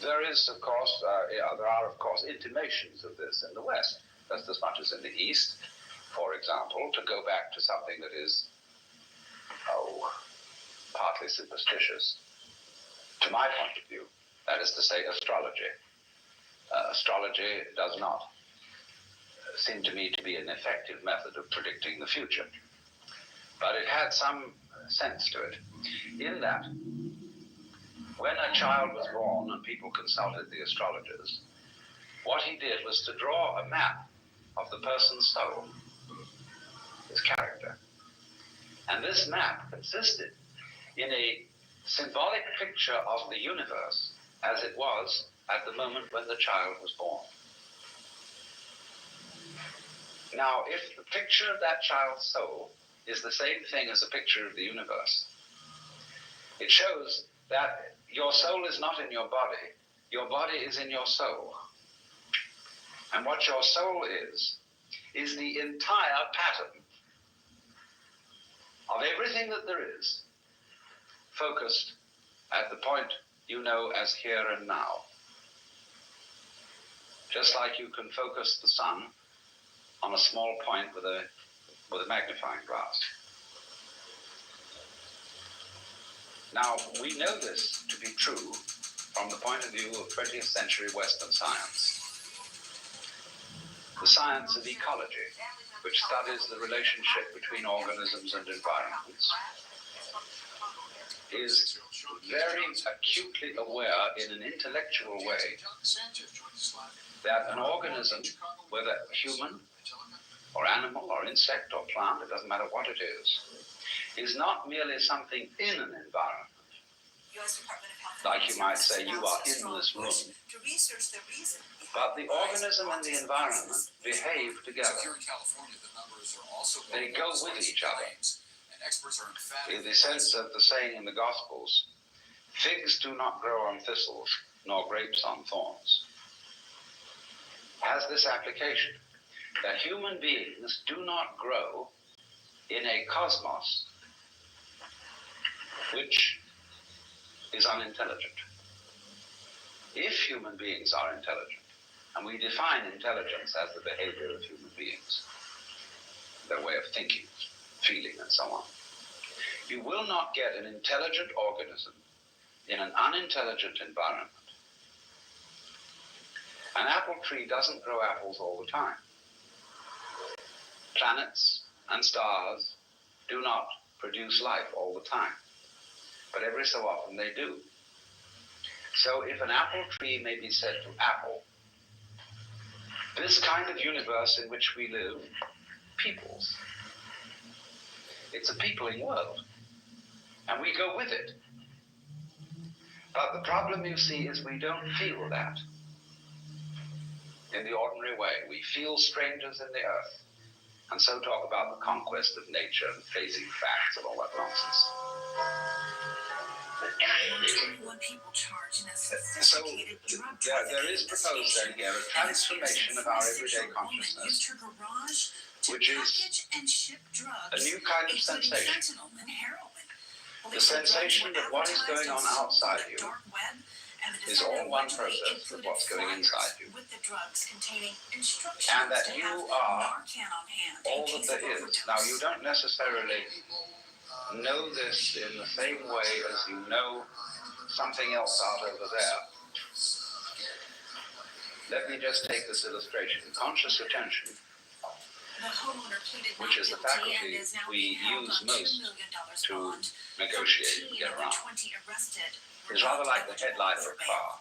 There is, of course, there are, of course, intimations of this in the West, just as much as in the East. For example, to go back to something that is, partly superstitious, to my point of view, that is to say, astrology. Astrology does not seem to me to be an effective method of predicting the future. But it had some sense to it, in that when a child was born and people consulted the astrologers, what he did was to draw a map of the person's soul, his character. And this map consisted in a symbolic picture of the universe as it was at the moment when the child was born. Now, if the picture of that child's soul is the same thing as a picture of the universe, it shows that your soul is not in your body is in your soul. And what your soul is the entire pattern of everything that there is, focused at the point you know as here and now. Just like you can focus the sun on a small point with a magnifying glass. Now, we know this to be true from the point of view of 20th century Western science. The science of ecology, which studies the relationship between organisms and environments, is very acutely aware in an intellectual way that an organism, whether human or animal or insect or plant, it doesn't matter what it is not merely something in an environment. Like you might say, you are in this room. But the organism and the environment behave together. They go with each other. In the sense of the saying in the Gospels, figs do not grow on thistles, nor grapes on thorns. Has this application, that human beings do not grow in a cosmos which is unintelligent. If human beings are intelligent, and we define intelligence as the behavior of human beings, their way of thinking, feeling, and so on, you will not get an intelligent organism in an unintelligent environment. An apple tree doesn't grow apples all the time. Planets and stars do not produce life all the time, but every so often they do. So if an apple tree may be said to apple, this kind of universe in which we live peoples. It's a peopling world, and we go with it. But the problem, you see, is we don't feel that in the ordinary way. We feel strangers in the earth, and so talk about the conquest of nature and facing facts and all that nonsense. So there is proposed then here a transformation of our everyday consciousness, which is a new kind of sensation. The sensation that what is going on outside you is all one process with what's going inside you. And that you are all that there is. Now, you don't necessarily know this in the same way as you know something else out over there. Let me just take this illustration. Conscious attention, which is the faculty we use most to negotiate and get around, is rather like the headlight of a car.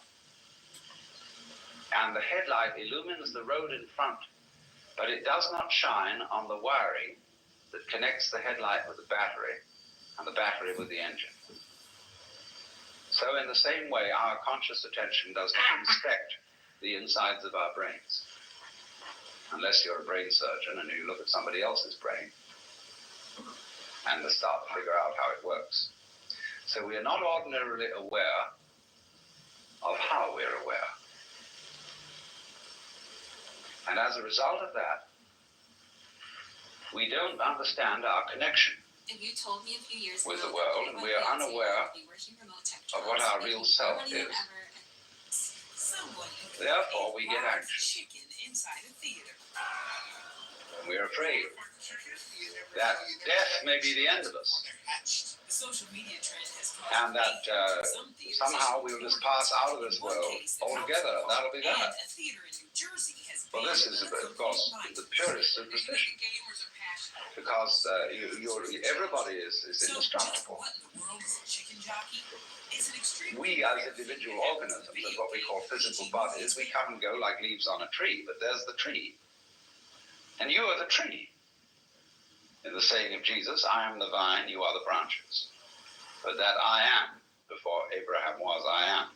And the headlight illumines the road in front, but it does not shine on the wiring that connects the headlight with the battery and the battery with the engine. So in the same way, our conscious attention does not inspect the insides of our brains. Unless you're a brain surgeon and you look at somebody else's brain and start to figure out how it works. So we are not ordinarily aware of how we're aware. And as a result of that, we don't understand our connection with the world, and we are unaware of what our real self is. Therefore, we get anxious. We're afraid that death may be the end of us, and that somehow we'll just pass out of this world altogether, and that'll be that. Well, this is, of course, the purest superstition, because everybody is indestructible. We, as individual organisms, as what we call physical bodies, we come and go like leaves on a tree, but there's the tree. And you are the tree. In the saying of Jesus, I am the vine, you are the branches. But that I am, before Abraham was I am,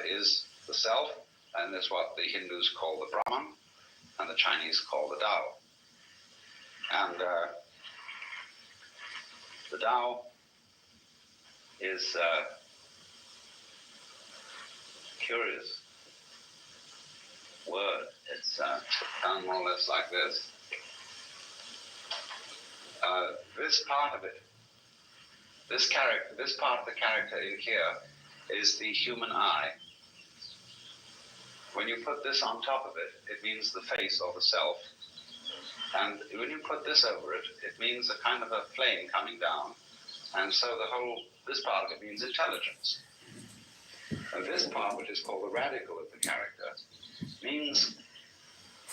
is the self, and is what the Hindus call the Brahman, and the Chinese call the Tao. And the Tao is curious word. It's done more or less like this. This part of it, this part of the character in here is the human eye. When you put this on top of it, it means the face or the self. And when you put this over it, it means a kind of a flame coming down. And so this part of it means intelligence. And this part, which is called the radical of the character, means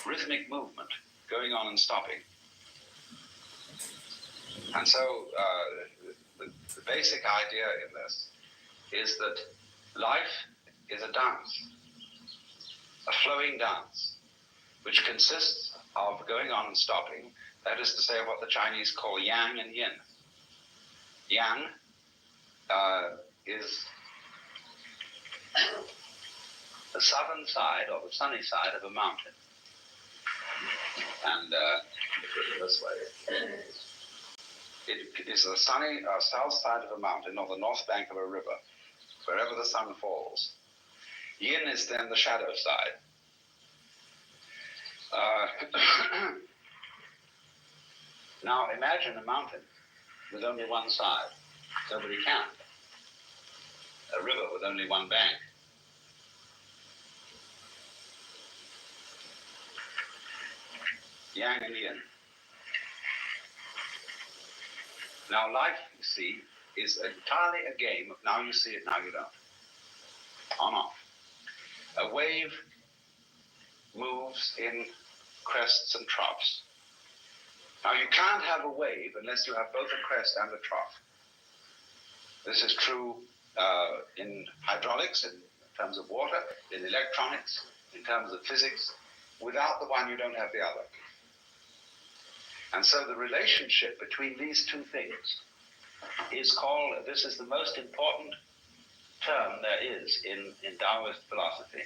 rhythmic movement, going on and stopping. And so the basic idea in this is that life is a dance, a flowing dance, which consists of going on and stopping. That is to say, what the Chinese call yang and yin. Yang is the southern side or the sunny side of a mountain. And this way. It is the sunny south side of a mountain or the north bank of a river, wherever the sun falls. Yin is then the shadow side. Now imagine a mountain with only one side. Nobody can. A river with only one bank. Yang and yin. Now life, you see, is entirely a game of now you see it, now you don't. On off. A wave moves in crests and troughs. Now you can't have a wave unless you have both a crest and a trough. This is true in hydraulics, in terms of water, in electronics, in terms of physics. Without the one, you don't have the other. And so the relationship between these two things is called, this is the most important term there is in Taoist philosophy,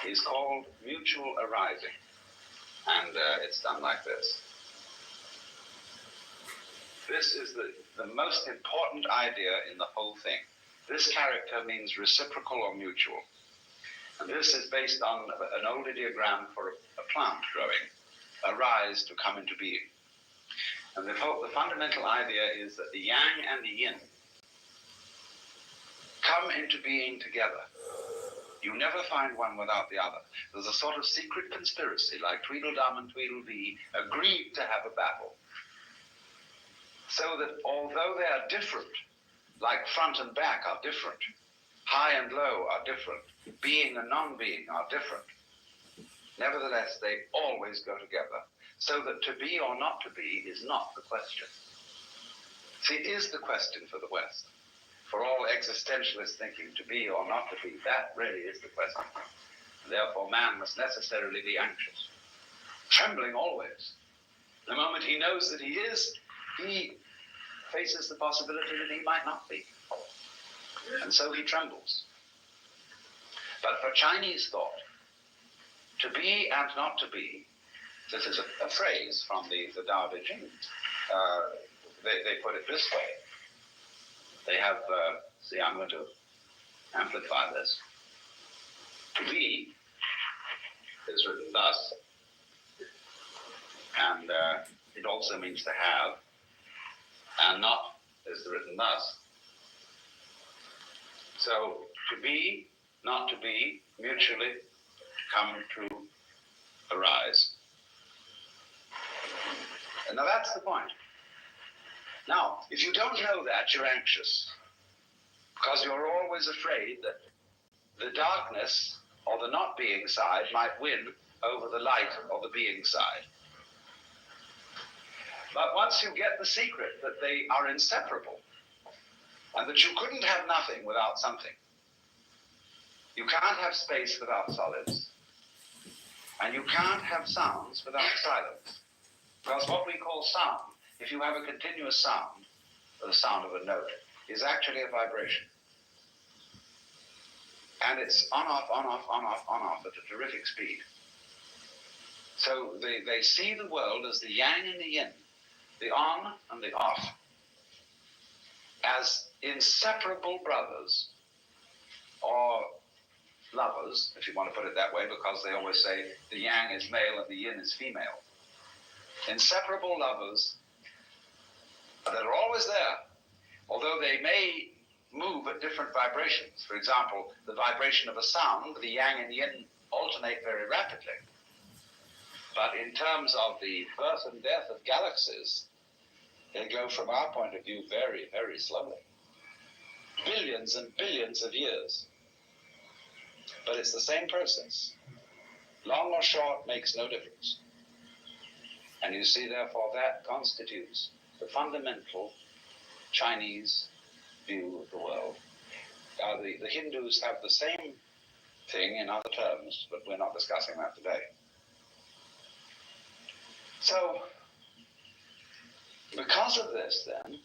is called mutual arising. And it's done like this. This is the most important idea in the whole thing. This character means reciprocal or mutual. And this is based on an old ideogram for a plant growing, arise to come into being. And the fundamental idea is that the yang and the yin come into being together. You never find one without the other. There's a sort of secret conspiracy, like Tweedledum and Tweedledee agreed to have a battle. So that although they are different, like front and back are different, high and low are different, being and non-being are different, nevertheless they always go together. So that to be or not to be is not the question. See, it is the question for the West. For all existentialist thinking, to be or not to be, that really is the question. Therefore, man must necessarily be anxious, trembling always. The moment he knows that he is, he faces the possibility that he might not be. And so he trembles. But for Chinese thought, to be and not to be, this is a phrase from the Tao Te Ching. They put it this way. They have, see, I'm going to amplify this. To be is written thus, and it also means to have, and not is written thus. So, to be, not to be mutually come to arise. And now that's the point. Now, if you don't know that, you're anxious, because you're always afraid that the darkness or the not being side might win over the light or the being side. But once you get the secret that they are inseparable, and that you couldn't have nothing without something, you can't have space without solids, and you can't have sounds without silence. Because what we call sound, if you have a continuous sound, the sound of a note, is actually a vibration. And it's on, off, on, off, on, off, on, off at a terrific speed. So they see the world as the yang and the yin, the on and the off, as inseparable brothers or lovers, if you want to put it that way, because they always say the yang is male and the yin is female. Inseparable lovers that are always there, although they may move at different vibrations. For example, the vibration of a sound, the yang and yin alternate very rapidly. But in terms of the birth and death of galaxies, they go from our point of view very, very slowly. Billions and billions of years. But it's the same process. Long or short makes no difference. And you see, therefore, that constitutes the fundamental Chinese view of the world. The Hindus have the same thing in other terms, but we're not discussing that today. So, because of this, then,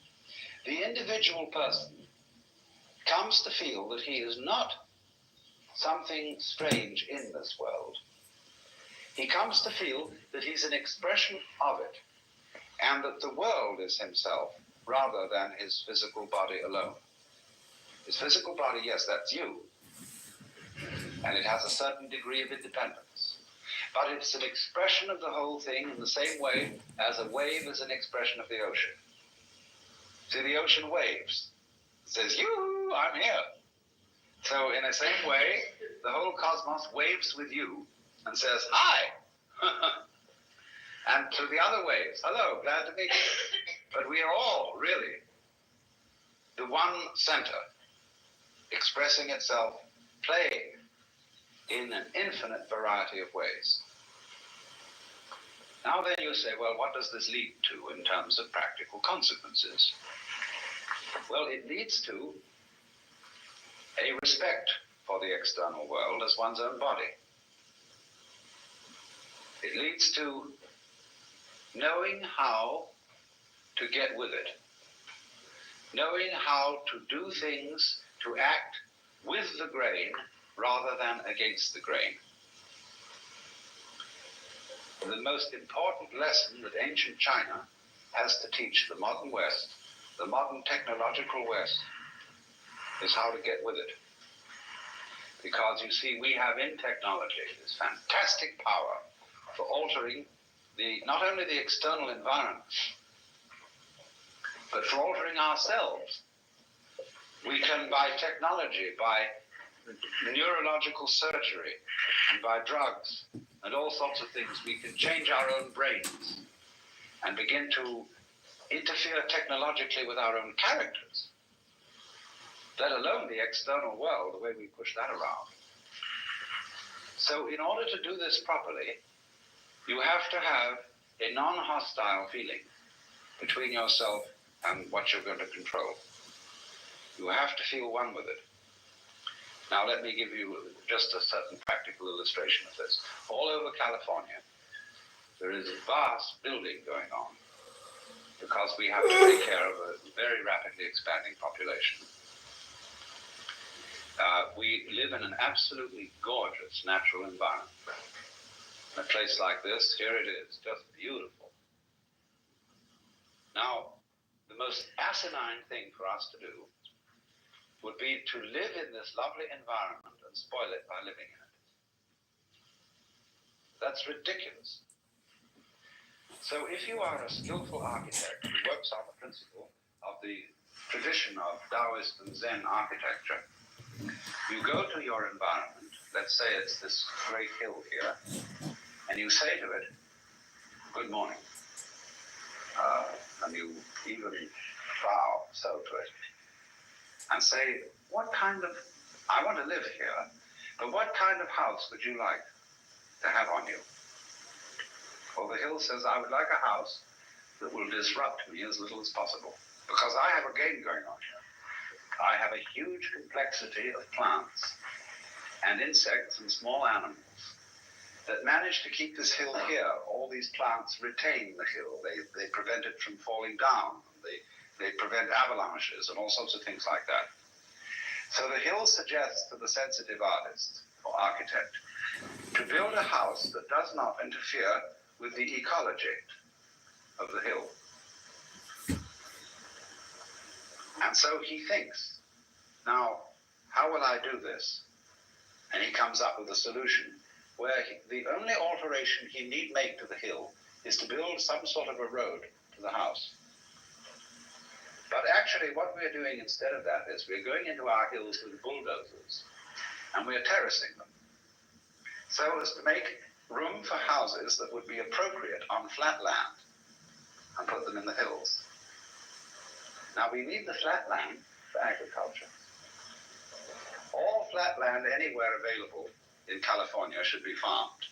the individual person comes to feel that he is not something strange in this world. He comes to feel that he's an expression of it, and that the world is himself rather than his physical body alone. His physical body, yes, that's you, and it has a certain degree of independence. But it's an expression of the whole thing in the same way as a wave is an expression of the ocean. See, the ocean waves. It says, yoo-hoo, I'm here. So in the same way, the whole cosmos waves with you and says, hi. And to the other waves, hello, glad to meet you. But we are all really the one center, expressing itself, playing in an infinite variety of ways. Now then you say, well, what does this lead to in terms of practical consequences? Well, it leads to a respect for the external world as one's own body. It leads to knowing how to get with it, knowing how to do things, to act with the grain rather than against the grain. The most important lesson that ancient China has to teach the modern West, the modern technological West, is how to get with it. Because you see, we have in technology this fantastic power for altering not only the external environment, but for altering ourselves. We can, by technology, by neurological surgery, and by drugs, and all sorts of things, we can change our own brains and begin to interfere technologically with our own characters, let alone the external world, the way we push that around. So in order to do this properly, you have to have a non-hostile feeling between yourself and what you're going to control. You have to feel one with it. Now let me give you just a certain practical illustration of this. All over California, there is a vast building going on because we have to take care of a very rapidly expanding population. We live in an absolutely gorgeous natural environment. In a place like this, here it is, just beautiful. Now, the most asinine thing for us to do would be to live in this lovely environment and spoil it by living in it. That's ridiculous. So if you are a skillful architect who works on the principle of the tradition of Taoist and Zen architecture, You go to your environment, let's say it's this great hill here, and you say to it, good morning. And you even bow so to it and say, I want to live here, but what kind of house would you like to have on you? Well, the hill says, I would like a house that will disrupt me as little as possible, because I have a game going on here. I have a huge complexity of plants and insects and small animals that manage to keep this hill here. All these plants retain the hill. They prevent it from falling down. They prevent avalanches and all sorts of things like that. So the hill suggests to the sensitive artist or architect to build a house that does not interfere with the ecology of the hill. And so he thinks, now, how will I do this? And he comes up with a solution where the only alteration he need make to the hill is to build some sort of a road to the house. But actually what we're doing instead of that is we're going into our hills with bulldozers and we're terracing them so as to make room for houses that would be appropriate on flat land and put them in the hills. Now we need the flat land for agriculture. All flat land anywhere available in California should be farmed,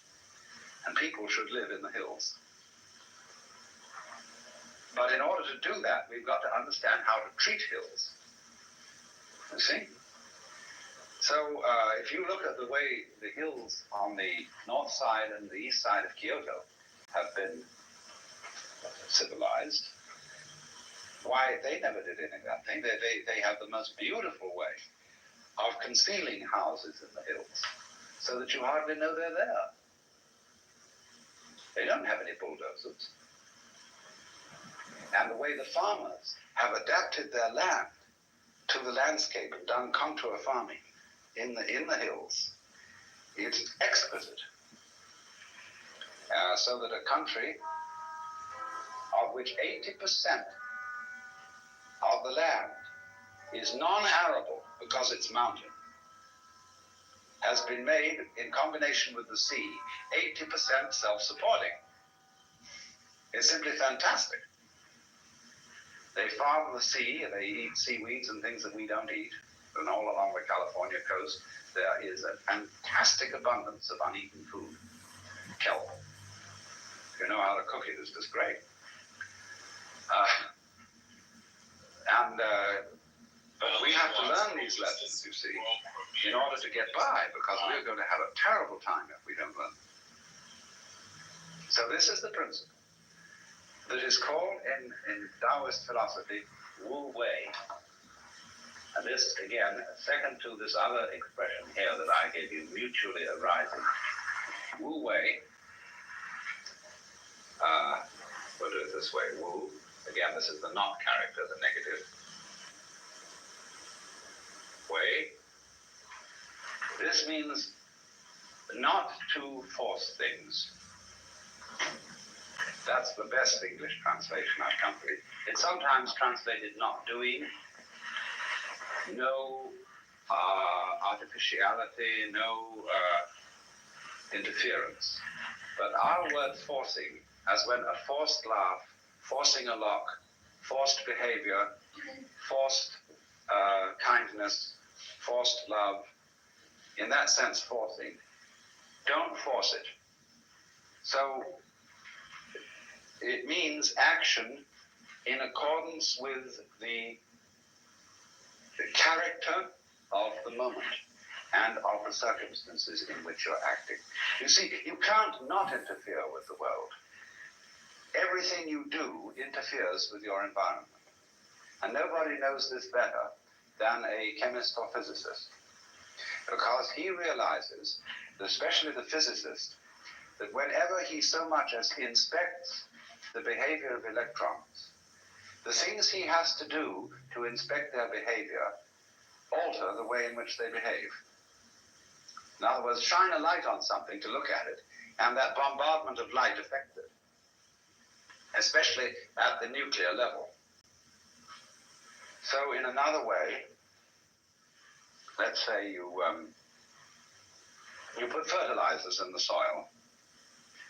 and people should live in the hills. But in order to do that, we've got to understand how to treat hills. You see? So if you look at the way the hills on the north side and the east side of Kyoto have been civilized, why, they never did any of that thing. They have the most beautiful way of concealing houses in the hills so that you hardly know they're there. They don't have any bulldozers. And the way the farmers have adapted their land to the landscape and done contour farming in the hills, it's exquisite. So that a country of which 80% of the land is non-arable because it's mountain, has been made, in combination with the sea, 80% self-supporting. It's simply fantastic. They farm the sea, they eat seaweeds and things that we don't eat. And all along the California coast, there is a fantastic abundance of uneaten food. Kelp. If you know how to cook it, it's just great. But we have to learn these lessons, you see, in order to get by, because we're going to have a terrible time if we don't learn. So this is the principle that is called in Taoist philosophy Wu Wei. And this, again, second to this other expression here that I gave you, mutually arising. Wu Wei, we'll do it this way, Wu. Again, this is the not character, the negative. Way. This means not to force things. That's the best English translation I've come to. It's sometimes translated not doing, no artificiality, no interference. But our word forcing, as when a forced laugh, forcing a lock, forced behavior, forced kindness, forced love, in that sense forcing. Don't force it. So it means action in accordance with the character of the moment and of the circumstances in which you're acting. You see, you can't not interfere with the world. Everything you do interferes with your environment. And nobody knows this better than a chemist or physicist, because he realizes, especially the physicist, that whenever he so much as inspects the behavior of electrons, the things he has to do to inspect their behavior alter the way in which they behave. In other words, shine a light on something to look at it, and that bombardment of light affects it, especially at the nuclear level. So in another way, let's say you put fertilizers in the soil,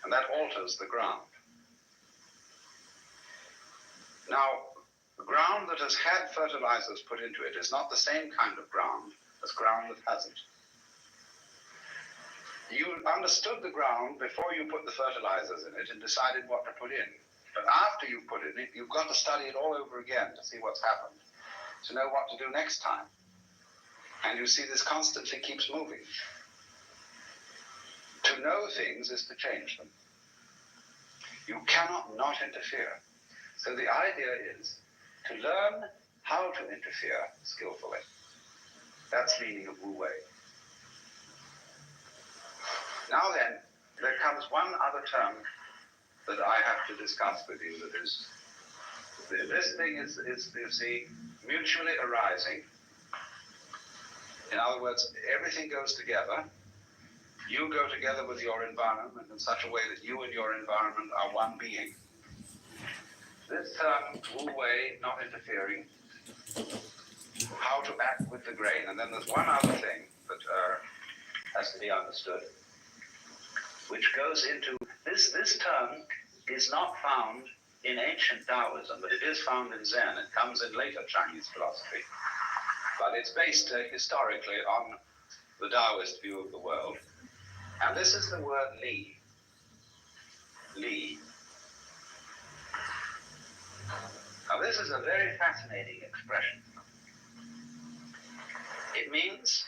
and that alters the ground. Now, the ground that has had fertilizers put into it is not the same kind of ground as ground that hasn't. You understood the ground before you put the fertilizers in it and decided what to put in. But after you put it in, you've got to study it all over again to see what's happened, to know what to do next time. And you see this constantly keeps moving. To know things is to change them. You cannot not interfere. So the idea is to learn how to interfere skillfully. That's the meaning of Wu Wei. Now then, there comes one other term that I have to discuss with you. That is, this thing is you see, mutually arising. In other words, everything goes together. You go together with your environment in such a way that you and your environment are one being. This term, Wu Wei, not interfering, how to act with the grain. And then there's one other thing that has to be understood, which goes into, this term is not found in ancient Taoism, but it is found in Zen. It comes in later Chinese philosophy. But it's based historically on the Taoist view of the world. And this is the word Li. Li. Now this is a very fascinating expression. It means,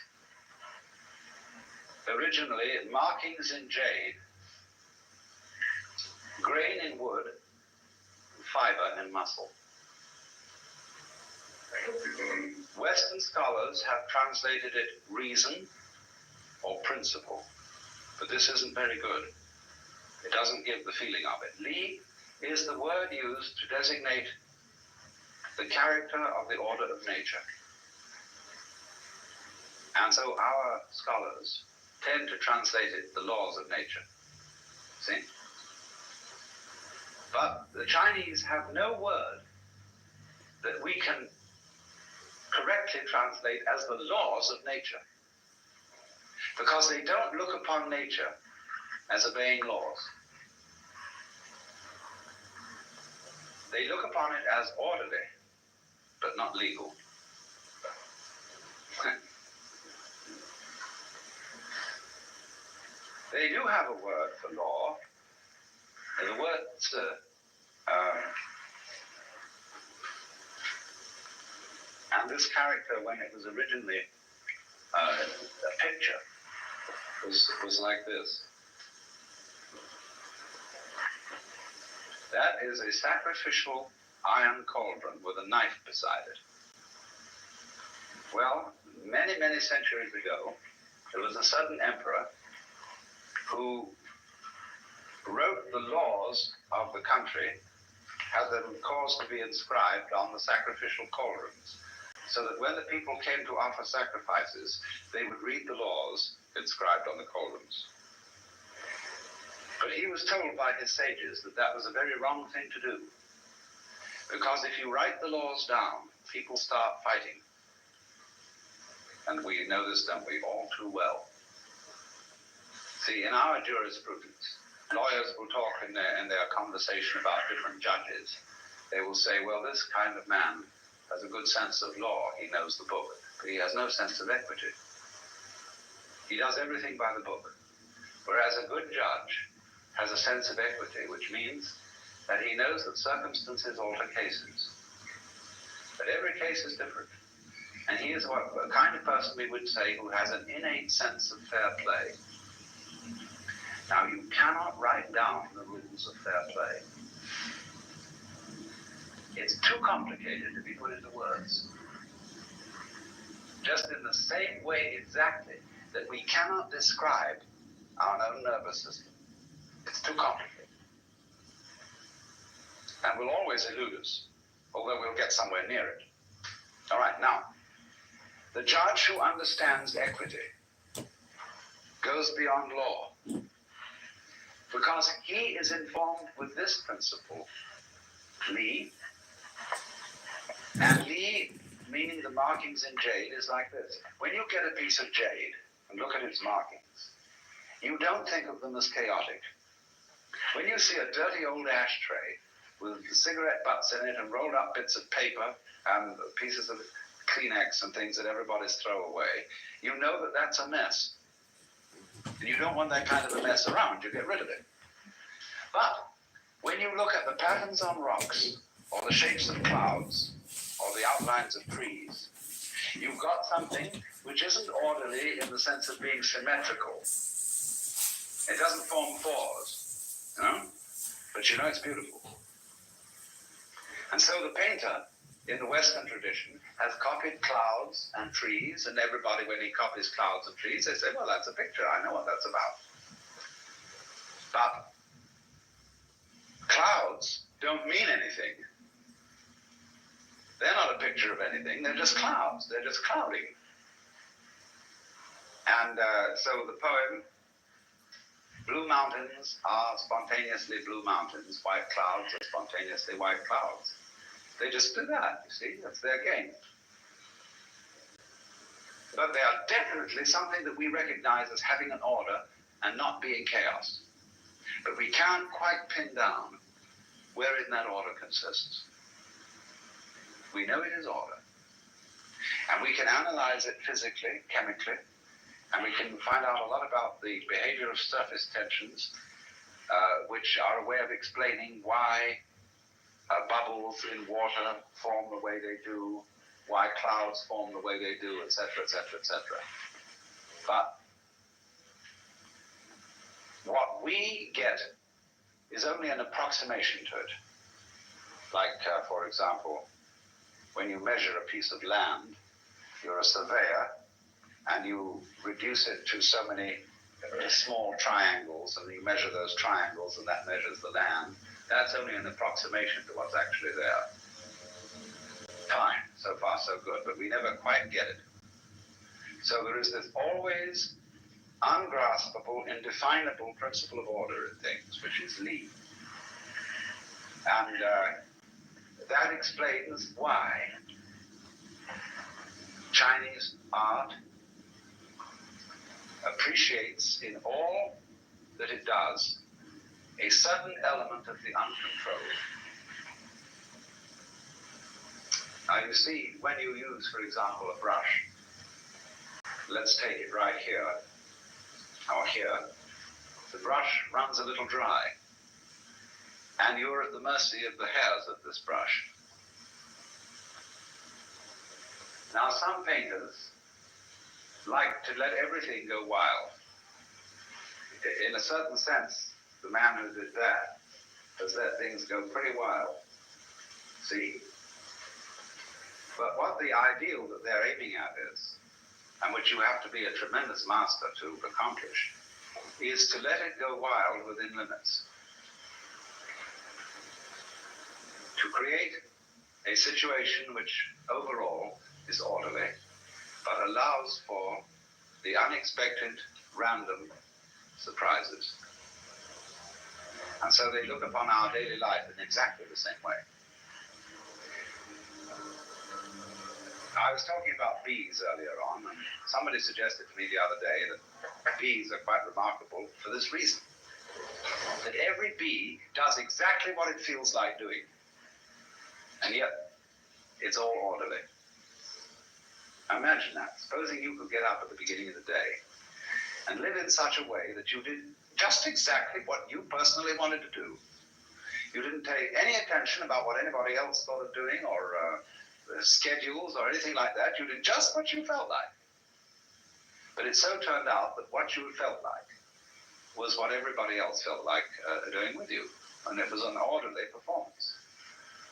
originally, markings in jade, grain in wood, fiber in muscle. Western scholars have translated it reason or principle, but this isn't very good. It doesn't give the feeling of it. Li is the word used to designate the character of the order of nature. And so our scholars tend to translate it the laws of nature. See? But the Chinese have no word that we can correctly translate as the laws of nature, because they don't look upon nature as obeying laws. They look upon it as orderly, but not legal. They do have a word for law. The word and this character, when it was originally a picture, was like this. That is a sacrificial iron cauldron with a knife beside it. Well, many, many centuries ago, there was a certain emperor who wrote the laws of the country, had them caused to be inscribed on the sacrificial cauldrons, so that when the people came to offer sacrifices, they would read the laws inscribed on the cauldrons. But he was told by his sages that that was a very wrong thing to do, because if you write the laws down, people start fighting. And we know this, don't we, all too well. See, in our jurisprudence, lawyers will talk in their conversation about different judges. They will say, well, this kind of man has a good sense of law. He knows the book, but he has no sense of equity. He does everything by the book. Whereas a good judge has a sense of equity, which means that he knows that circumstances alter cases. But every case is different. And he is a kind of person, we would say, who has an innate sense of fair play. Now, you cannot write down the rules of fair play. It's too complicated to be put into words. Just in the same way exactly that we cannot describe our own nervous system. It's too complicated. And will always elude us, although we'll get somewhere near it. All right, now, the judge who understands equity goes beyond law, because he is informed with this principle, Li, and Li meaning the markings in jade, is like this. When you get a piece of jade and look at its markings, you don't think of them as chaotic. When you see a dirty old ashtray with cigarette butts in it and rolled up bits of paper and pieces of Kleenex and things that everybody's throw away, you know that that's a mess. And you don't want that kind of a mess around. You get rid of it. But when you look at the patterns on rocks, or the shapes of clouds, or the outlines of trees, you've got something which isn't orderly in the sense of being symmetrical. It doesn't form fours, you know? But you know it's beautiful. And so the painter, in the Western tradition, has copied clouds and trees, and everybody, when he copies clouds and trees, they say, well, that's a picture, I know what that's about. But clouds don't mean anything. They're not a picture of anything, they're just clouds, they're just clouding. And so the poem, blue mountains are spontaneously blue mountains, white clouds are spontaneously white clouds. They just do that, you see, that's their game. But they are definitely something that we recognize as having an order and not being chaos. But we can't quite pin down wherein that order consists. We know it is order. And we can analyze it physically, chemically, and we can find out a lot about the behavior of surface tensions, which are a way of explaining why bubbles in water form the way they do, why clouds form the way they do, etc., etc., etc. But what we get is only an approximation to it. Like, for example, when you measure a piece of land, you're a surveyor, and you reduce it to so many small triangles, and you measure those triangles, and that measures the land. That's only an approximation to what's actually there. Fine, so far so good, but we never quite get it. So there is this always ungraspable, indefinable principle of order in things, which is Li. And that explains why Chinese art appreciates in all that it does a certain element of the uncontrolled. Now you see, when you use, for example, a brush, let's take it right here, or here, the brush runs a little dry, and you're at the mercy of the hairs of this brush. Now some painters like to let everything go wild. In a certain sense, the man who did that has let things go pretty wild. See? But what the ideal that they're aiming at is, and which you have to be a tremendous master to accomplish, is to let it go wild within limits. To create a situation which overall is orderly, but allows for the unexpected, random surprises. And so they look upon our daily life in exactly the same way. I was talking about bees earlier on, and somebody suggested to me the other day that bees are quite remarkable for this reason. That every bee does exactly what it feels like doing. And yet, it's all orderly. Imagine that. Supposing you could get up at the beginning of the day and live in such a way that you did just exactly what you personally wanted to do. You didn't pay any attention about what anybody else thought of doing, or schedules or anything like that. You did just what you felt like. But it so turned out that what you felt like was what everybody else felt like doing with you, and it was an orderly performance.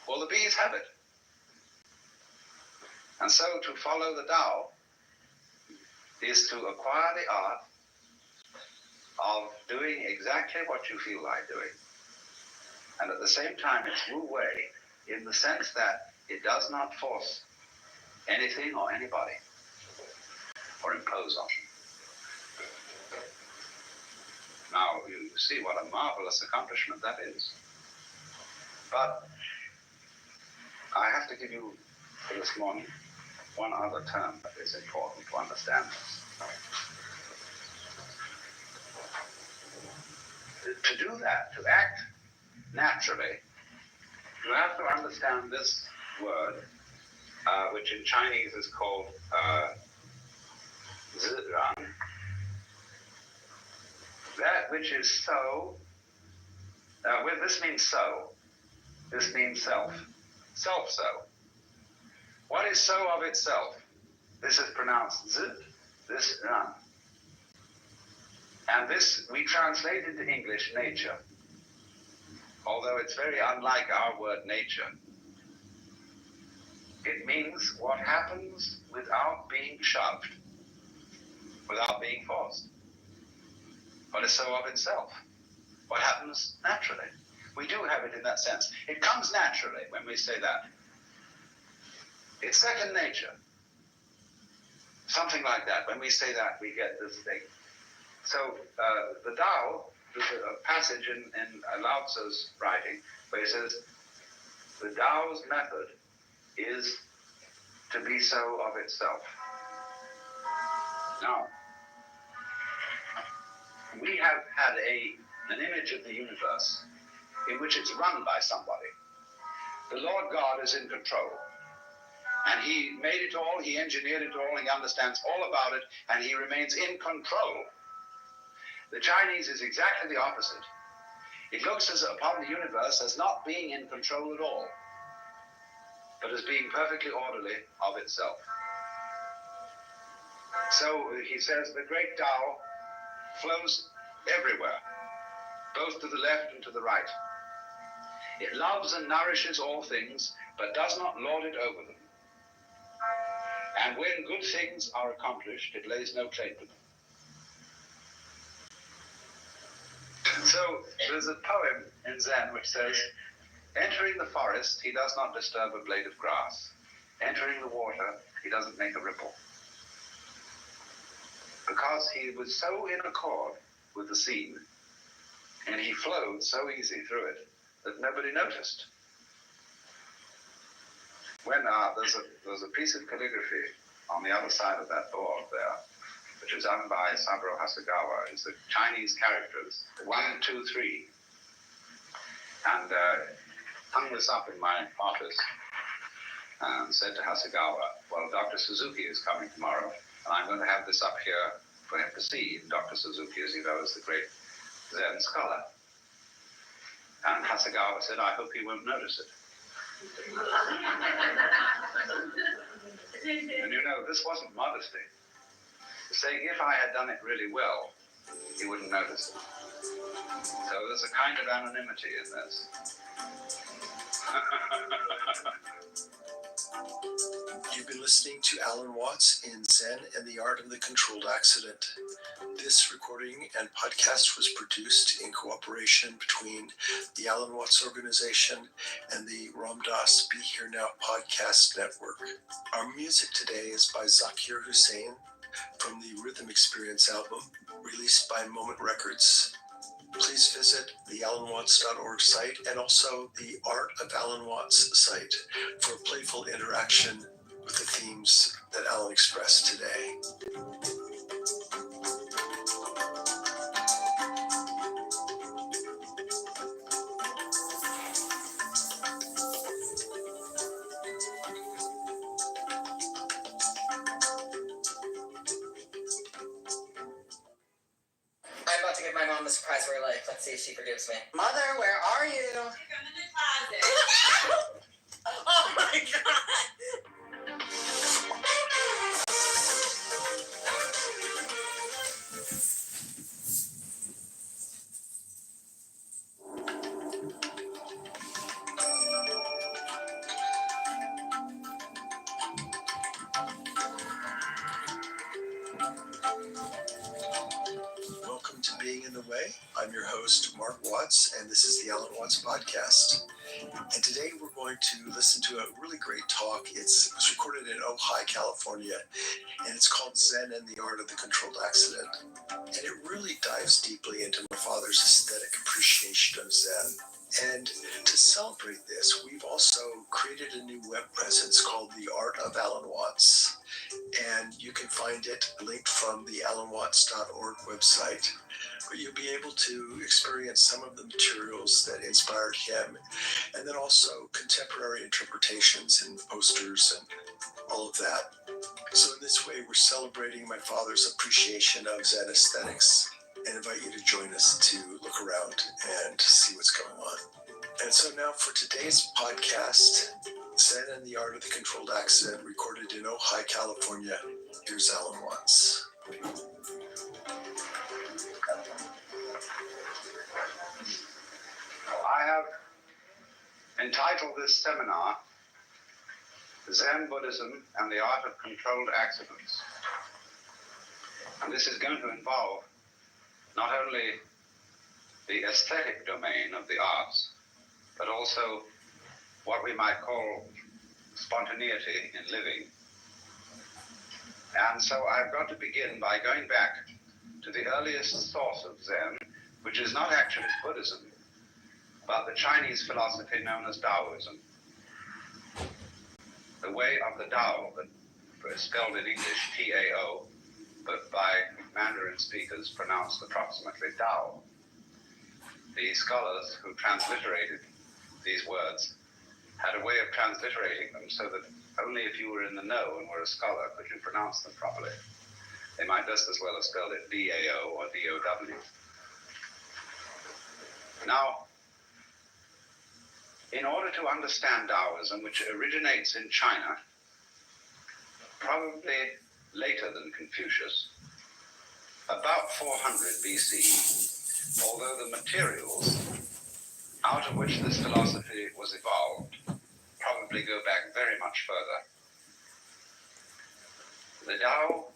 Well, the bees have it. And so to follow the Tao is to acquire the art of doing exactly what you feel like doing. And at the same time, it's Wu Wei in the sense that it does not force anything or anybody or impose on you. Now, you see what a marvelous accomplishment that is. But I have to give you, for this morning, one other term that is important to understand. To do that, to act naturally, you have to understand this word, which in Chinese is called zirang. That which is so, this means so, this means self. Self-so. What is so of itself? This is pronounced zi, this rang. And this we translate into English nature, although it's very unlike our word nature. It means what happens without being shoved, without being forced. What is so of itself? What happens naturally? We do have it in that sense. It comes naturally when we say that. It's second nature. Something like that. When we say that, we get this thing. So the Tao, there's a passage in Lao Tzu's writing where he says, the Tao's method is to be so of itself. Now, we have had an image of the universe in which it's run by somebody. The Lord God is in control. And he made it all, he engineered it all, he understands all about it, and he remains in control. The Chinese is exactly the opposite. It looks upon the universe as not being in control at all, but as being perfectly orderly of itself. So he says the great Tao flows everywhere, both to the left and to the right. It loves and nourishes all things, but does not lord it over them. And when good things are accomplished, it lays no claim to them. So there's a poem in Zen which says, entering the forest, he does not disturb a blade of grass. Entering the water, he doesn't make a ripple. Because he was so in accord with the scene, and he flowed so easy through it, that nobody noticed. When there's a piece of calligraphy on the other side of that board there, which is done by Saburo Hasegawa. It's the Chinese characters, 1, 2, 3. And hung this up in my office and said to Hasegawa, well, Dr. Suzuki is coming tomorrow, and I'm going to have this up here for him to see. Dr. Suzuki, as you know, is the great Zen scholar. And Hasegawa said, I hope he won't notice it. And you know, this wasn't modesty. Saying if I had done it really well, he wouldn't notice it. So there's a kind of anonymity in this. You've been listening to Alan Watts in Zen and the Art of the Controlled Accident. This recording and podcast was produced in cooperation between the Alan Watts Organization and the Ram Dass Be Here Now podcast network. Our music today is by Zakir Hussain from the Rhythm Experience album, released by Moment Records. Please visit the alanwatts.org site and also the Art of Alan Watts site for playful interaction with the themes that Alan expressed today. I'm about to give my mom the surprise of her life. Let's see if she forgives me. Mother, where are you? I'm in the closet. Oh my god. Welcome to Being in the Way. I'm your host, Mark Watts, and this is the Alan Watts Podcast. And today we're going to listen to a really great talk. It was recorded in Ojai, California, and it's called Zen and the Art of the Controlled Accident. And it really dives deeply into my father's aesthetic appreciation of Zen. And to celebrate this, we've also created a new web presence called The Art of Alan Watts. And you can find it linked from the alanwatts.org website. But you'll be able to experience some of the materials that inspired him, and then also contemporary interpretations and posters and all of that. So in this way, we're celebrating my father's appreciation of Zen aesthetics, and invite you to join us to look around and see what's going on. And so now for today's podcast, Zen and the Art of the Controlled Accident, recorded in Ojai, California. Here's Alan Watts. I have entitled this seminar, Zen Buddhism and the Art of Controlled Accidents. And this is going to involve not only the aesthetic domain of the arts, but also what we might call spontaneity in living. And so I've got to begin by going back to the earliest source of Zen, which is not actually Buddhism, but the Chinese philosophy known as Taoism. The way of the Tao, that is spelled in English T-A-O, but by Mandarin speakers pronounced approximately Tao. The scholars who transliterated these words had a way of transliterating them so that only if you were in the know and were a scholar could you pronounce them properly. They might just as well have spelled it D-A-O or D-O-W. Now, in order to understand Taoism, which originates in China, probably later than Confucius, about 400 BC, although the materials out of which this philosophy was evolved probably go back very much further. The Tao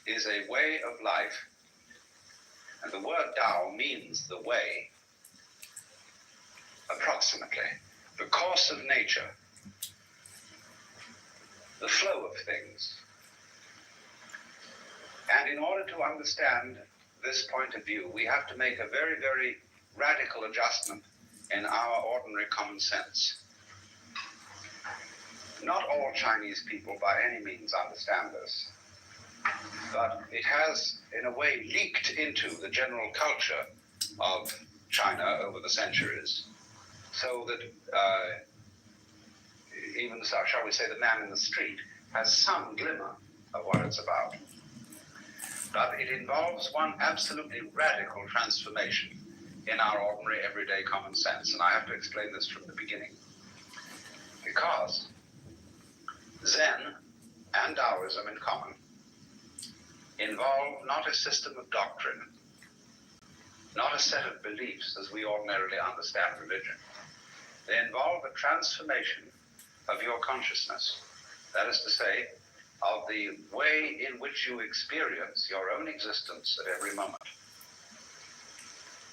is a way of life, and the word Tao means the way, approximately, the course of nature, the flow of things. And in order to understand this point of view, we have to make a very, very radical adjustment in our ordinary common sense. Not all Chinese people by any means understand this, but it has, in a way, leaked into the general culture of China over the centuries, so that even, shall we say, the man in the street has some glimmer of what it's about. But it involves one absolutely radical transformation in our ordinary, everyday common sense, and I have to explain this from the beginning. Because Zen and Taoism in common involve not a system of doctrine, not a set of beliefs as we ordinarily understand religion. They involve a transformation of your consciousness, that is to say, of the way in which you experience your own existence at every moment.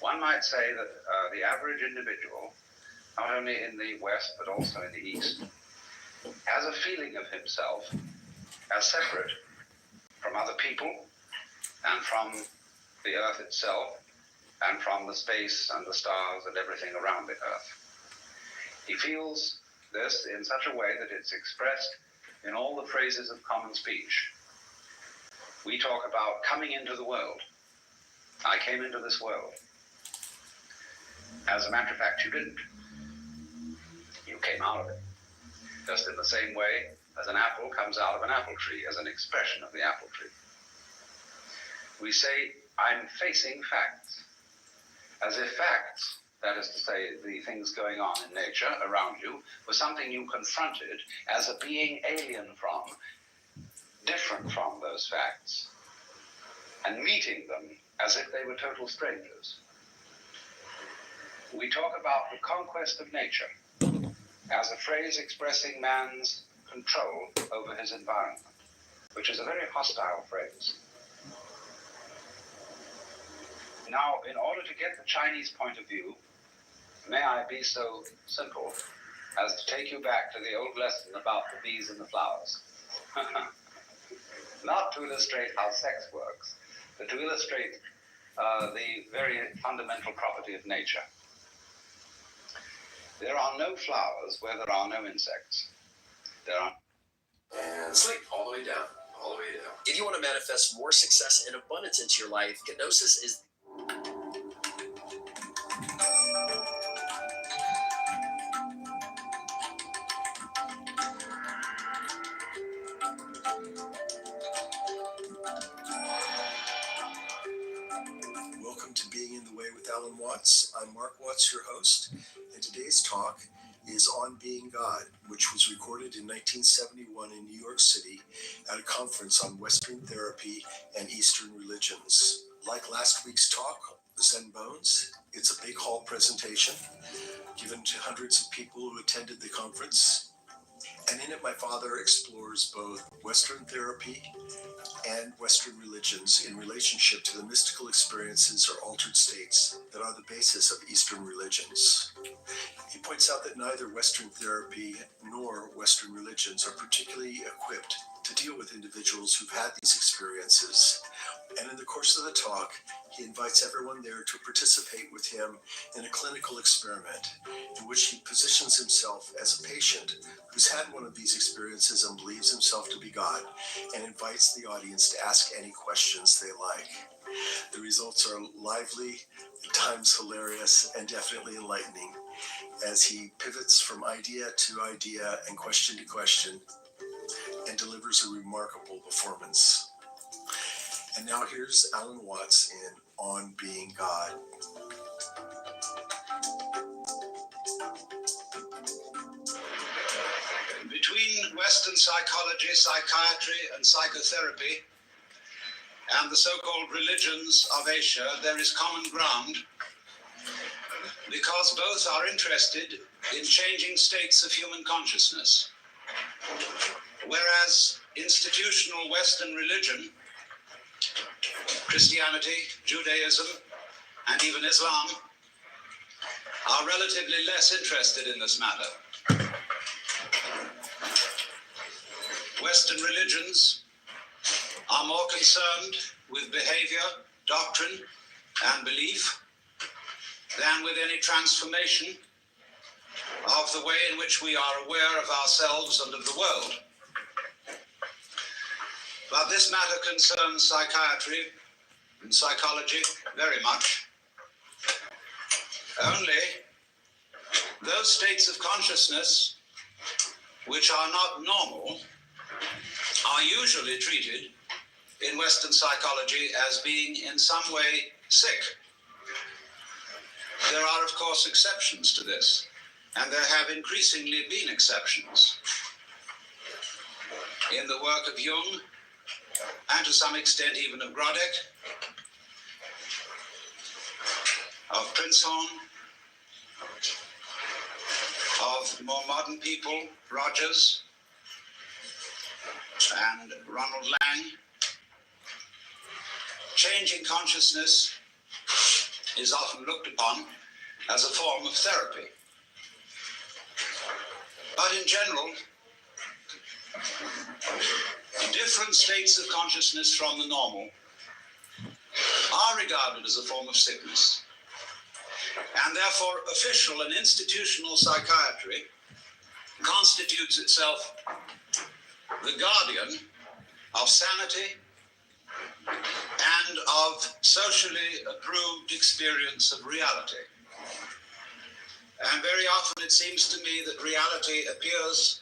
One might say that the average individual, not only in the West but also in the East, has a feeling of himself as separate from other people and from the earth itself and from the space and the stars and everything around the earth. He feels this in such a way that it's expressed in all the phrases of common speech. We talk about coming into the world. I came into this world. As a matter of fact, you didn't. You came out of it. Just in the same way as an apple comes out of an apple tree, as an expression of the apple tree. We say, I'm facing facts. As if facts, that is to say, the things going on in nature around you, were something you confronted as a being alien from, different from those facts, and meeting them as if they were total strangers. We talk about the conquest of nature as a phrase expressing man's control over his environment, which is a very hostile phrase. Now, in order to get the Chinese point of view, may I be so simple as to take you back to the old lesson about the bees and the flowers. Not to illustrate how sex works, but to illustrate the very fundamental property of nature. There are no flowers where there are no insects. There are. And sleep all the way down, all the way down. If you want to manifest more success and abundance into your life, kenosis is. Welcome to Being in the Way with Alan Watts. I'm Mark Watts, your host, and today's talk is on being God, which was recorded in 1971 in New York City at a conference on Western therapy and Eastern religions. Like last week's talk, Zen Bones, it's a big hall presentation given to hundreds of people who attended the conference. And in it, my father explores both Western therapy and Western religions in relationship to the mystical experiences or altered states that are the basis of Eastern religions. He points out that neither Western therapy nor Western religions are particularly equipped to deal with individuals who've had these experiences. And in the course of the talk, he invites everyone there to participate with him in a clinical experiment in which he positions himself as a patient who's had one of these experiences and believes himself to be God, and invites the audience to ask any questions they like. The results are lively, at times hilarious, and definitely enlightening as he pivots from idea to idea and question to question and delivers a remarkable performance. And now here's Alan Watts in On Being God. Between Western psychology, psychiatry, and psychotherapy, and the so-called religions of Asia, there is common ground because both are interested in changing states of human consciousness. Whereas institutional Western religion, Christianity, Judaism, and even Islam are relatively less interested in this matter. Western religions are more concerned with behavior, doctrine, and belief than with any transformation of the way in which we are aware of ourselves and of the world. But this matter concerns psychiatry and psychology very much. Only those states of consciousness which are not normal are usually treated in Western psychology as being in some way sick. There are, of course, exceptions to this, and there have increasingly been exceptions. In the work of Jung, and to some extent even of Grodek, of Prinzhorn, of more modern people, Rogers, and Ronald Lang. Changing consciousness is often looked upon as a form of therapy. But in general, different states of consciousness from the normal are regarded as a form of sickness. And therefore, official and institutional psychiatry constitutes itself the guardian of sanity and of socially approved experience of reality. And very often it seems to me that reality appears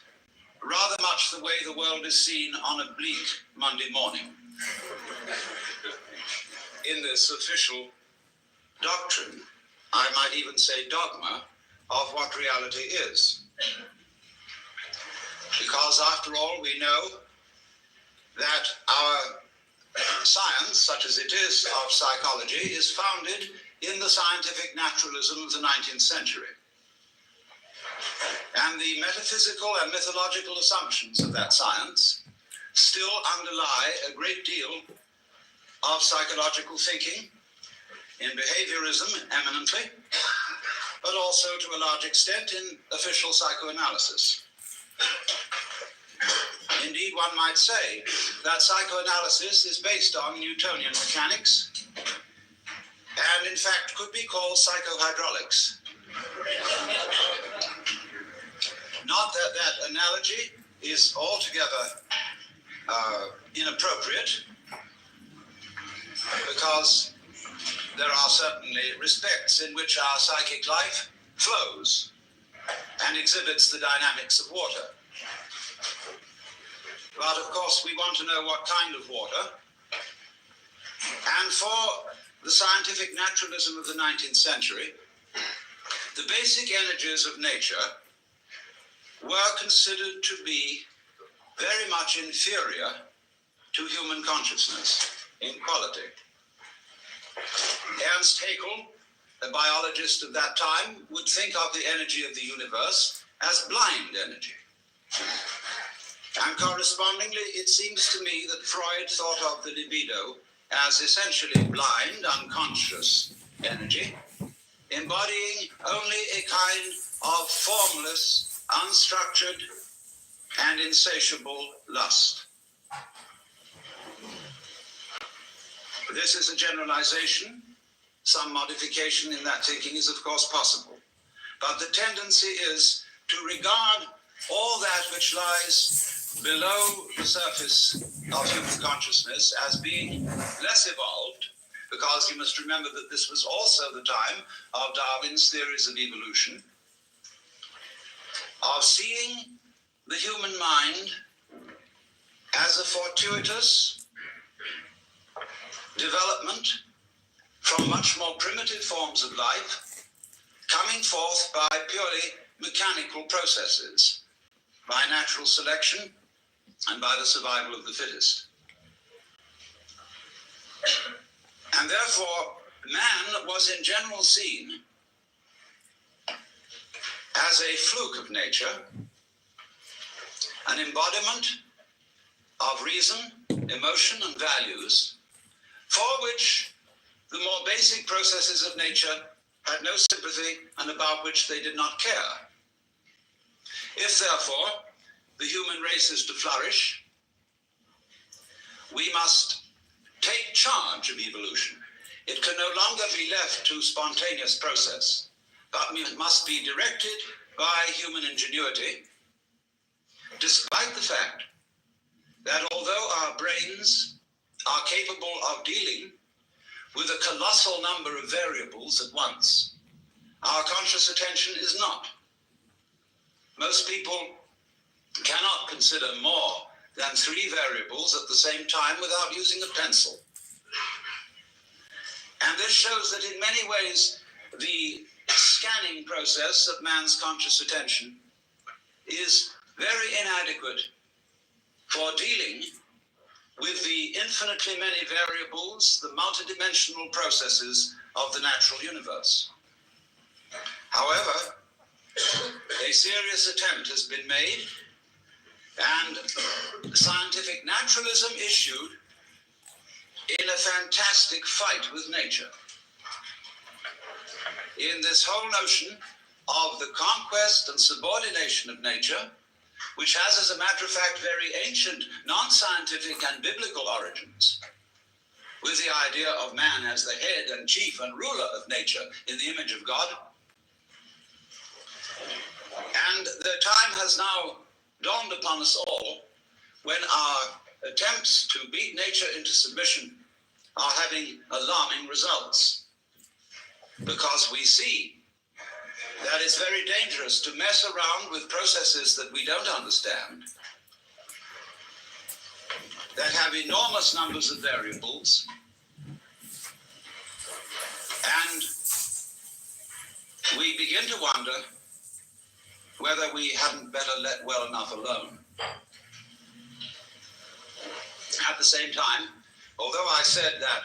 rather much the way the world is seen on a bleak Monday morning. In this official doctrine, I might even say dogma, of what reality is. Because after all, we know that our science, such as it is of psychology, is founded in the scientific naturalism of the 19th century. And the metaphysical and mythological assumptions of that science still underlie a great deal of psychological thinking, in behaviorism eminently, but also to a large extent in official psychoanalysis. Indeed, one might say that psychoanalysis is based on Newtonian mechanics and in fact could be called psychohydraulics. Not that that analogy is altogether inappropriate, because there are certainly respects in which our psychic life flows and exhibits the dynamics of water. But of course, we want to know what kind of water. And for the scientific naturalism of the 19th century, the basic energies of nature were considered to be very much inferior to human consciousness in quality. Ernst Haeckel, a biologist of that time, would think of the energy of the universe as blind energy. And correspondingly, it seems to me that Freud thought of the libido as essentially blind, unconscious energy, embodying only a kind of formless, unstructured, and insatiable lust. This is a generalization. Some modification in that thinking is, of course, possible. But the tendency is to regard all that which lies below the surface of human consciousness as being less evolved, because you must remember that this was also the time of Darwin's theories of evolution, of seeing the human mind as a fortuitous development from much more primitive forms of life, coming forth by purely mechanical processes, by natural selection and by the survival of the fittest. And therefore, man was in general seen as a fluke of nature, an embodiment of reason, emotion, and values, for which the more basic processes of nature had no sympathy and about which they did not care. If, therefore, the human race is to flourish, we must take charge of evolution. It can no longer be left to spontaneous process, but it must be directed by human ingenuity, despite the fact that although our brains are capable of dealing with a colossal number of variables at once, our conscious attention is not. Most people cannot consider more than 3 variables at the same time without using a pencil. And this shows that in many ways the scanning process of man's conscious attention is very inadequate for dealing with the infinitely many variables, the multidimensional processes of the natural universe. However, a serious attempt has been made, and scientific naturalism issued in a fantastic fight with nature. In this whole notion of the conquest and subordination of nature, which has, as a matter of fact, very ancient, non-scientific and biblical origins, with the idea of man as the head and chief and ruler of nature in the image of God. And the time has now dawned upon us all when our attempts to beat nature into submission are having alarming results, because we see that it's very dangerous to mess around with processes that we don't understand, that have enormous numbers of variables, and we begin to wonder whether we hadn't better let well enough alone. At the same time, although I said that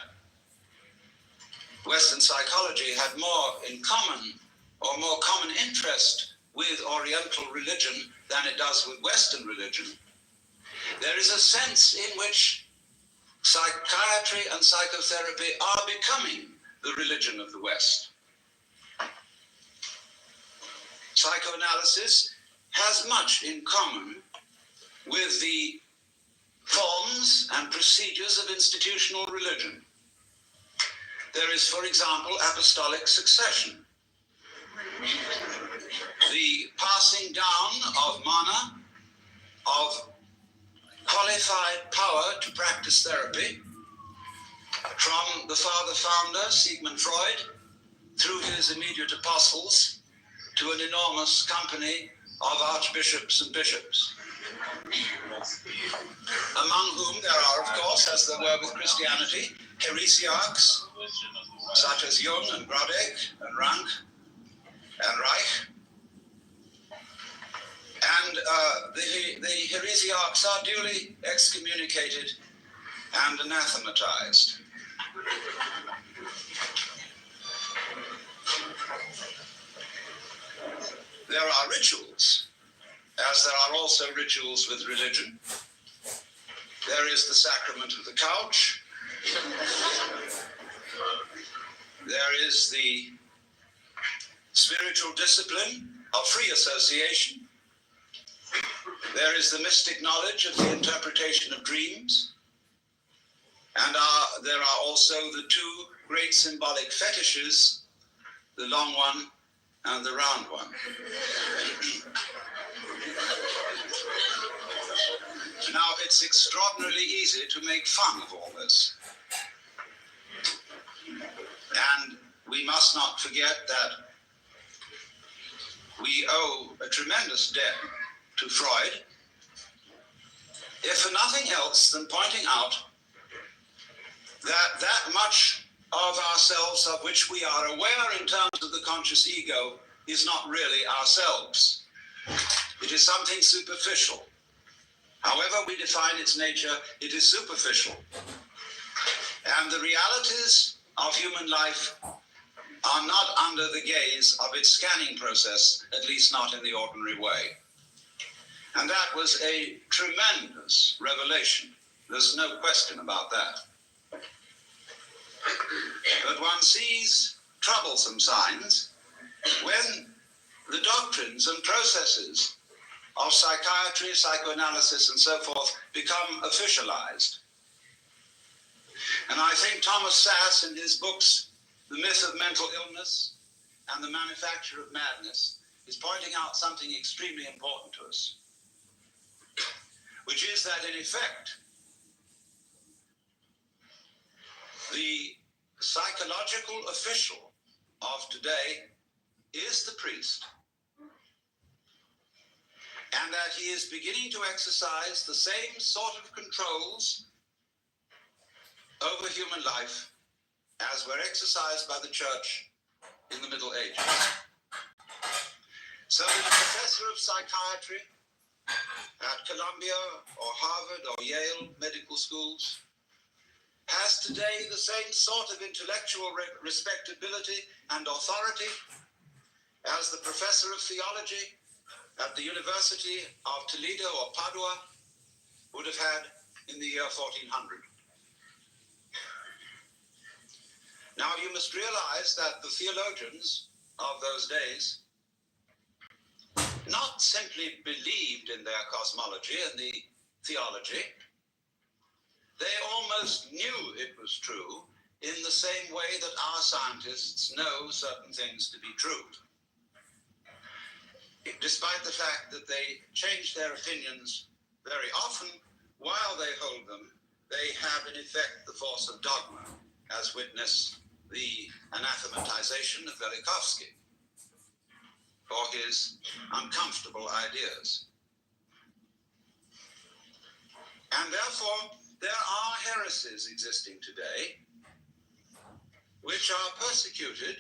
Western psychology had more in common or more common interest with Oriental religion than it does with Western religion, there is a sense in which psychiatry and psychotherapy are becoming the religion of the West. Psychoanalysis has much in common with the forms and procedures of institutional religion. There is, for example, apostolic succession. the passing down of mana, of qualified power to practice therapy from the father founder, Sigmund Freud, through his immediate apostles, to an enormous company of archbishops and bishops, among whom there are, of course, as there were with Christianity, heresiarchs, such as Jung and Grodek and Rank and Reich. And the heresiarchs are duly excommunicated and anathematized. There are rituals, as there are also rituals with religion. There is the sacrament of the couch. There is the spiritual discipline of free association. There is the mystic knowledge of the interpretation of dreams. And there are also the two great symbolic fetishes, the long one and the round one. Now, it's extraordinarily easy to make fun of all this. And we must not forget that we owe a tremendous debt to Freud, if for nothing else than pointing out that much of ourselves of which we are aware in terms of the conscious ego is not really ourselves. It is something superficial. However we define its nature, it is superficial. And the realities of human life are not under the gaze of its scanning process, at least not in the ordinary way. And that was a tremendous revelation. There's no question about that. But one sees troublesome signs when the doctrines and processes of psychiatry, psychoanalysis, and so forth become officialized. And I think Thomas Sass, in his books, The Myth of Mental Illness and The Manufacture of Madness, is pointing out something extremely important to us, which is that, in effect, the psychological official of today is the priest, and that he is beginning to exercise the same sort of controls over human life as were exercised by the church in the Middle Ages. So that a professor of psychiatry at Columbia or Harvard or Yale medical schools has today the same sort of intellectual respectability and authority as the professor of theology at the University of Toledo or Padua would have had in the year 1400. Now you must realize that the theologians of those days not simply believed in their cosmology and the theology, they almost knew it was true in the same way that our scientists know certain things to be true. Despite the fact that they change their opinions very often, while they hold them, they have in effect the force of dogma, as witness the anathematization of Velikovsky for his uncomfortable ideas. And therefore, there are heresies existing today which are persecuted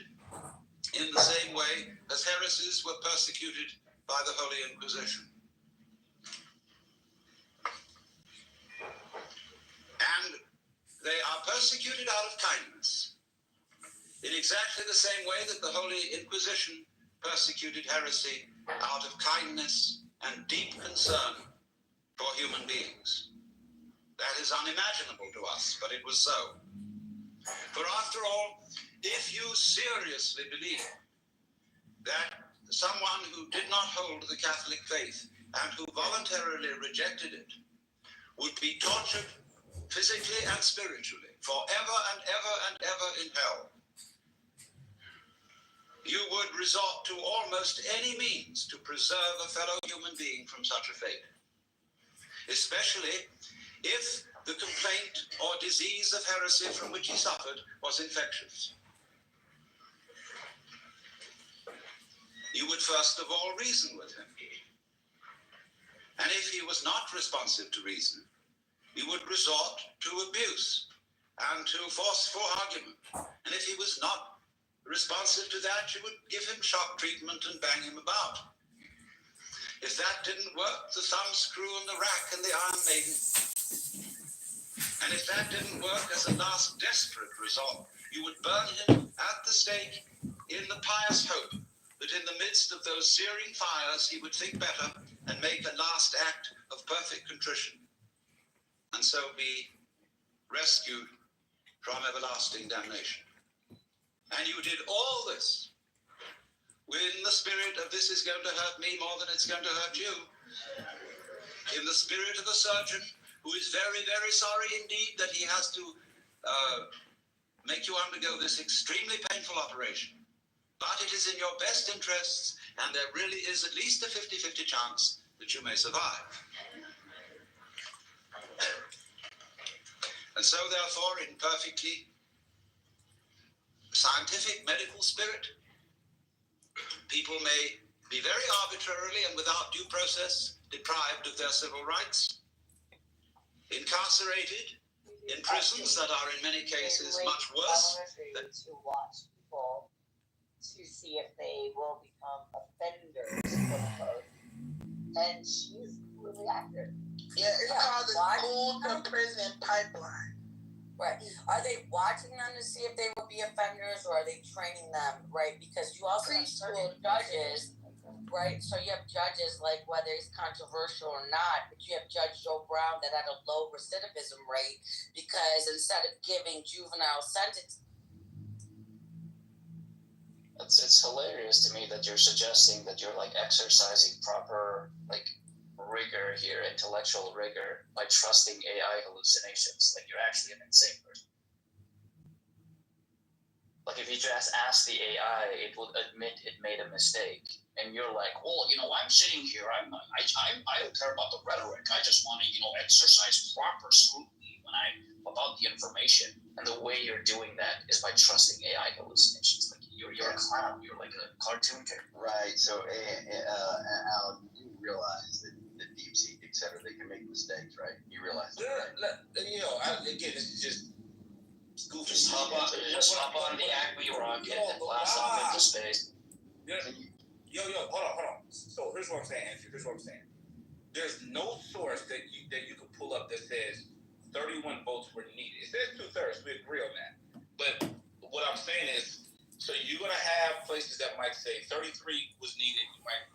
in the same way as heresies were persecuted by the Holy Inquisition. And they are persecuted out of kindness, in exactly the same way that the Holy Inquisition persecuted heresy out of kindness and deep concern for human beings. That is unimaginable to us, but it was so. For after all, if you seriously believe that someone who did not hold the Catholic faith and who voluntarily rejected it would be tortured physically and spiritually forever and ever and ever in hell, you would resort to almost any means to preserve a fellow human being from such a fate, especially if the complaint or disease of heresy from which he suffered was infectious. You would first of all reason with him. And if he was not responsive to reason, you would resort to abuse and to forceful argument. And if he was not responsive to that, you would give him shock treatment and bang him about. If that didn't work, the thumbscrew and the rack and the Iron Maiden. And if that didn't work, as a last desperate resort, you would burn him at the stake in the pious hope that in the midst of those searing fires he would think better and make a last act of perfect contrition, and so be rescued from everlasting damnation. And you did all this in the spirit of this is going to hurt me more than it's going to hurt you, in the spirit of a surgeon who is very, very sorry indeed that he has to make you undergo this extremely painful operation. But it is in your best interests, and there really is at least a 50-50 chance that you may survive. And so, therefore, in perfectly scientific medical spirit, people may be very arbitrarily and without due process deprived of their civil rights, incarcerated in prisons that are in many cases much worse than to watch people to see if they will become offenders, quote unquote. And she's really accurate. Yeah, it's called the school to prison pipeline. Right. Are they watching them to see if they will be offenders, or are they training them, right? Because you also have school judges, right? So you have judges, like whether it's controversial or not, but you have Judge Joe Brown that had a low recidivism rate because instead of giving juvenile sentence. It's hilarious to me that you're suggesting that you're like exercising proper like rigor here, intellectual rigor, by trusting AI hallucinations. Like you're actually an insane person. Like if you just ask the AI, it would admit it made a mistake, and you're like, well, I'm sitting here. I don't care about the rhetoric. I just want to exercise proper scrutiny about the information. And the way you're doing that is by trusting AI hallucinations. Like you're a clown. You're like a cartoon character. Right. So, Alan, you realize that DeepSeek, et cetera, they can make mistakes, right? You realize that, right? Again, this is just goofy. Just hop on the Acme rocket and blast off into space. Yo, hold on. So here's what I'm saying. There's no source that you could pull up that says 31 votes were needed. It says 2/3. We agree on that. But what I'm saying is, so you're gonna have places that might say 33 was needed. You might